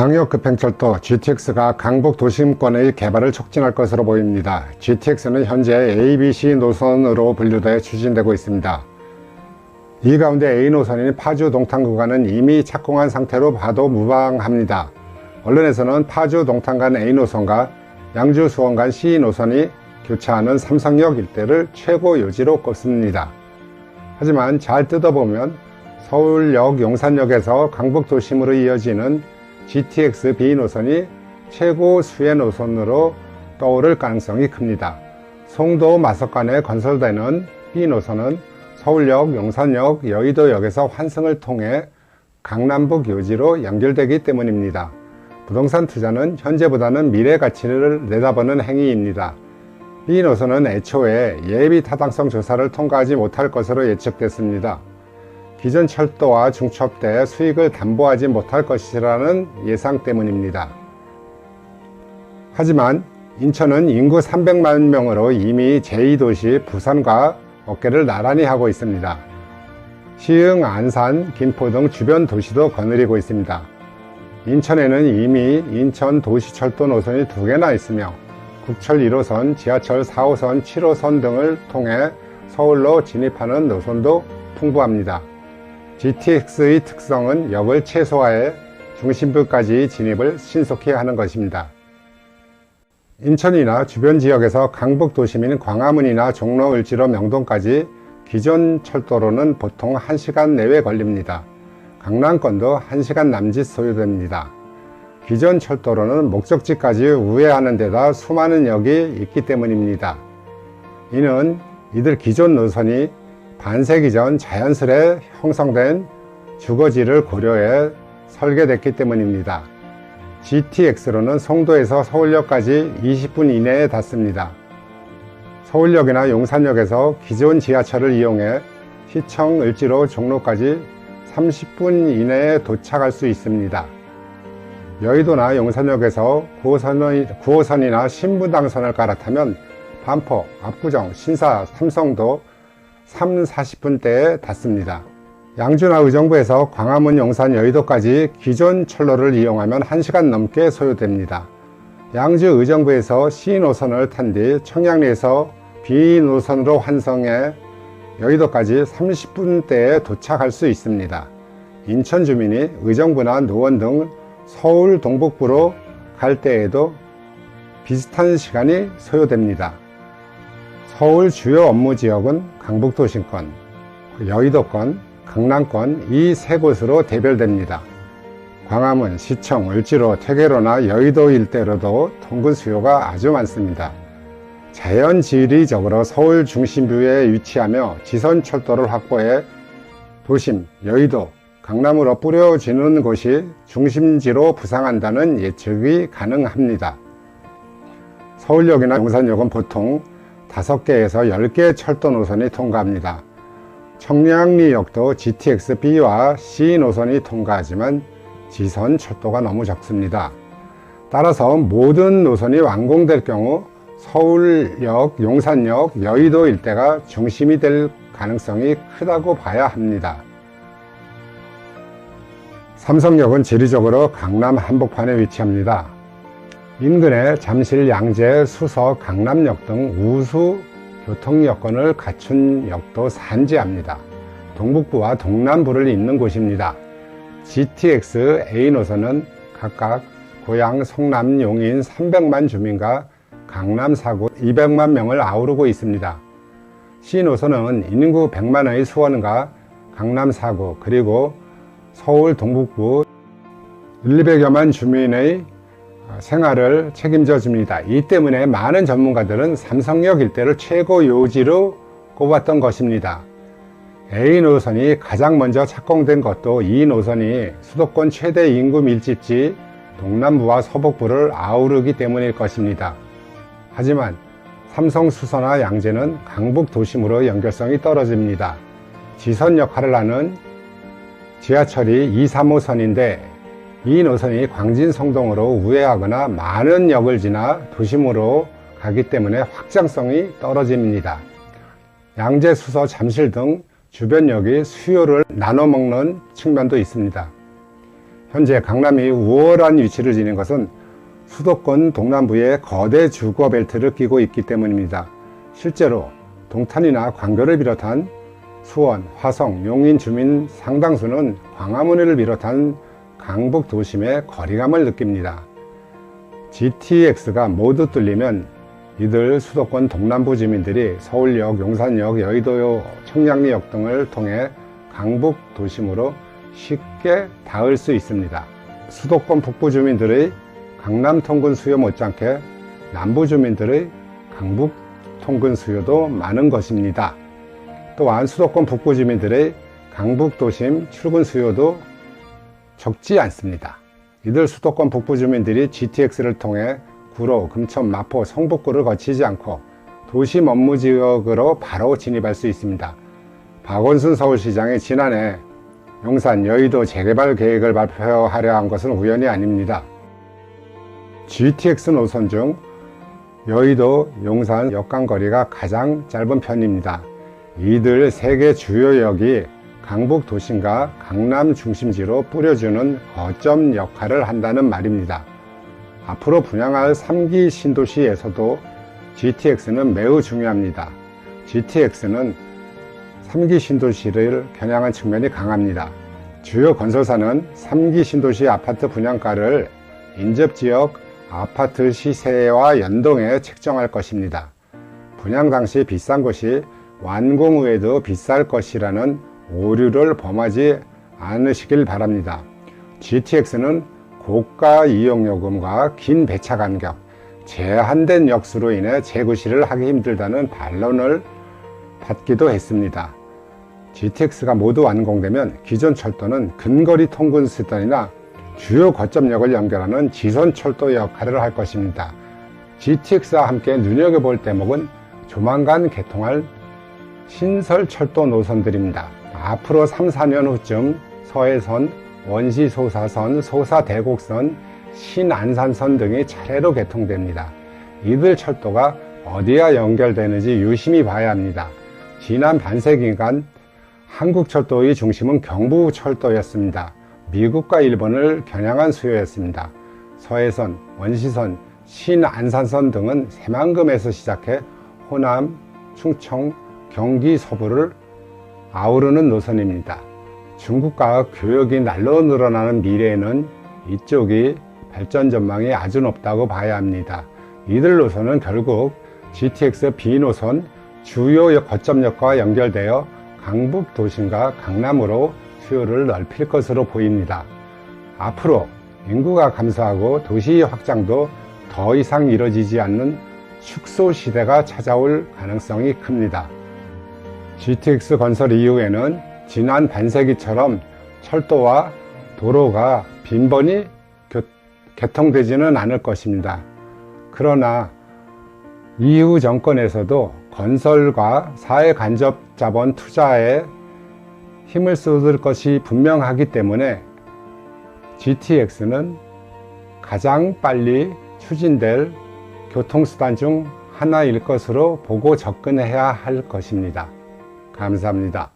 광역급행철도 GTX가 강북 도심권의 개발을 촉진할 것으로 보입니다. GTX는 현재 ABC 노선으로 분류되어 추진되고 있습니다. 이 가운데 A 노선인 파주 동탄 구간은 이미 착공한 상태로 봐도 무방합니다. 언론에서는 파주 동탄 간 A 노선과 양주 수원 간 C 노선이 교차하는 삼성역 일대를 최고 요지로 꼽습니다. 하지만 잘 뜯어보면 서울역 용산역에서 강북 도심으로 이어지는 GTX B 노선이 최고 수혜 노선으로 떠오를 가능성이 큽니다. 송도 마석간에 건설되는 B 노선은 서울역, 용산역, 여의도역에서 환승을 통해 강남북 요지로 연결되기 때문입니다. 부동산 투자는 현재보다는 미래 가치를 내다보는 행위입니다. B 노선은 애초에 예비 타당성 조사를 통과하지 못할 것으로 예측됐습니다. 기존 철도와 중첩대 수익을 담보하지 못할 것이라는 예상 때문입니다. 하지만 인천은 인구 300만 명으로 이미 제2도시 부산과 어깨를 나란히 하고 있습니다. 시흥, 안산, 김포 등 주변 도시도 거느리고 있습니다. 인천에는 이미 인천 도시철도 노선이 2개나 있으며 국철 1호선, 지하철 4호선, 7호선 등을 통해 서울로 진입하는 노선도 풍부합니다. GTX의 특성은 역을 최소화해 중심부까지 진입을 신속히 하는 것입니다. 인천이나 주변 지역에서 강북 도심인 광화문이나 종로, 을지로, 명동까지 기존 철도로는 보통 1시간 내외 걸립니다. 강남권도 1시간 남짓 소요됩니다. 기존 철도로는 목적지까지 우회하는 데다 수많은 역이 있기 때문입니다. 이는 이들 기존 노선이 반세기 전 자연스레 형성된 주거지를 고려해 설계됐기 때문입니다. GTX로는 송도에서 서울역까지 20분 이내에 닿습니다. 서울역이나 용산역에서 기존 지하철을 이용해 시청, 을지로, 종로까지 30분 이내에 도착할 수 있습니다. 여의도나 용산역에서 9호선이나 신분당선을 갈아타면 반포, 압구정, 신사, 삼성도 40분대에 닿습니다. 양주나 의정부에서 광화문, 용산, 여의도까지 기존 철로를 이용하면 1시간 넘게 소요됩니다. 양주 의정부에서 C 노선을 탄 뒤 청량리에서 B 노선으로 환승해 여의도까지 30분대에 도착할 수 있습니다. 인천 주민이 의정부나 노원 등 서울 동북부로 갈 때에도 비슷한 시간이 소요됩니다. 서울 주요 업무지역은 강북도심권, 여의도권, 강남권 이 세 곳으로 대별됩니다. 광화문, 시청, 을지로, 퇴계로나 여의도 일대로도 통근 수요가 아주 많습니다. 자연지리적으로 서울 중심부에 위치하며 지선철도를 확보해 도심, 여의도, 강남으로 뿌려지는 곳이 중심지로 부상한다는 예측이 가능합니다. 서울역이나 용산역은 보통 5개에서 10개 철도 노선이 통과합니다. 청량리역도 GTX B와 C 노선이 통과하지만 지선 철도가 너무 적습니다. 따라서 모든 노선이 완공될 경우 서울역, 용산역, 여의도 일대가 중심이 될 가능성이 크다고 봐야 합니다. 삼성역은 지리적으로 강남 한복판에 위치합니다. 인근에 잠실, 양재, 수서, 강남역 등 우수 교통 여건을 갖춘 역도 산지합니다. 동북부와 동남부를 잇는 곳입니다. GTX A 노선은 각각 고양, 성남, 용인 300만 주민과 강남, 사구 200만 명을 아우르고 있습니다. C 노선은 인구 100만의 수원과 강남, 사구 그리고 서울 동북부 200여만 주민의 생활을 책임져 줍니다. 이 때문에 많은 전문가들은 삼성역 일대를 최고 요지로 꼽았던 것입니다. A 노선이 가장 먼저 착공된 것도 이 노선이 수도권 최대 인구 밀집지 동남부와 서북부를 아우르기 때문일 것입니다. 하지만 삼성 수서나 양재는 강북 도심으로 연결성이 떨어집니다. 지선 역할을 하는 지하철이 2, 3호선인데 이 노선이 광진, 성동으로 우회하거나 많은 역을 지나 도심으로 가기 때문에 확장성이 떨어집니다. 양재, 수서, 잠실 등 주변역이 수요를 나눠먹는 측면도 있습니다. 현재 강남이 우월한 위치를 지닌 것은 수도권 동남부에 거대 주거 벨트를 끼고 있기 때문입니다. 실제로 동탄이나 광교를 비롯한 수원, 화성, 용인 주민 상당수는 광화문을 비롯한 강북 도심의 거리감을 느낍니다. GTX가 모두 뚫리면 이들 수도권 동남부 주민들이 서울역, 용산역, 여의도 청량리역 등을 통해 강북 도심으로 쉽게 닿을 수 있습니다. 수도권 북부 주민들의 강남 통근 수요 못지않게 남부 주민들의 강북 통근 수요도 많은 것입니다. 또한 수도권 북부 주민들의 강북 도심 출근 수요도 적지 않습니다. 이들 수도권 북부 주민들이 GTX를 통해 구로, 금천, 마포, 성북구를 거치지 않고 도심 업무 지역으로 바로 진입할 수 있습니다. 박원순 서울시장이 지난해 용산, 여의도 재개발 계획을 발표하려 한 것은 우연이 아닙니다. GTX 노선 중 여의도, 용산 역간거리가 가장 짧은 편입니다. 이들 3개 주요 역이 강북 도심과 강남 중심지로 뿌려주는 거점 역할을 한다는 말입니다. 앞으로 분양할 3기 신도시에서도 GTX는 매우 중요합니다. GTX는 3기 신도시를 겨냥한 측면이 강합니다. 주요 건설사는 3기 신도시 아파트 분양가를 인접지역 아파트 시세와 연동해 책정할 것입니다. 분양 당시 비싼 곳이 완공 후에도 비쌀 것이라는 오류를 범하지 않으시길 바랍니다. GTX는 고가 이용요금과 긴 배차 간격, 제한된 역수로 인해 재구시를 하기 힘들다는 반론을 받기도 했습니다. GTX가 모두 완공되면 기존 철도는 근거리 통근 수단이나 주요 거점역을 연결하는 지선철도 역할을 할 것입니다. GTX와 함께 눈여겨볼 대목은 조만간 개통할 신설철도 노선들입니다. 앞으로 3, 4년 후쯤 서해선, 원시소사선, 소사대곡선, 신안산선 등이 차례로 개통됩니다. 이들 철도가 어디와 연결되는지 유심히 봐야 합니다. 지난 반세기간 한국철도의 중심은 경부철도였습니다. 미국과 일본을 겨냥한 수요였습니다. 서해선, 원시선, 신안산선 등은 새만금에서 시작해 호남, 충청, 경기 서부를 아우르는 노선입니다. 중국과 교역이 날로 늘어나는 미래에는 이쪽이 발전 전망이 아주 높다고 봐야 합니다. 이들 노선은 결국 GTX B노선 주요 거점역과 연결되어 강북 도심과 강남으로 수요를 넓힐 것으로 보입니다. 앞으로 인구가 감소하고 도시 확장도 더 이상 이뤄지지 않는 축소 시대가 찾아올 가능성이 큽니다. GTX 건설 이후에는 지난 반세기처럼 철도와 도로가 빈번히 개통되지는 않을 것입니다. 그러나 이후 정권에서도 건설과 사회 간접 자본 투자에 힘을 쏟을 것이 분명하기 때문에 GTX는 가장 빨리 추진될 교통수단 중 하나일 것으로 보고 접근해야 할 것입니다. 감사합니다.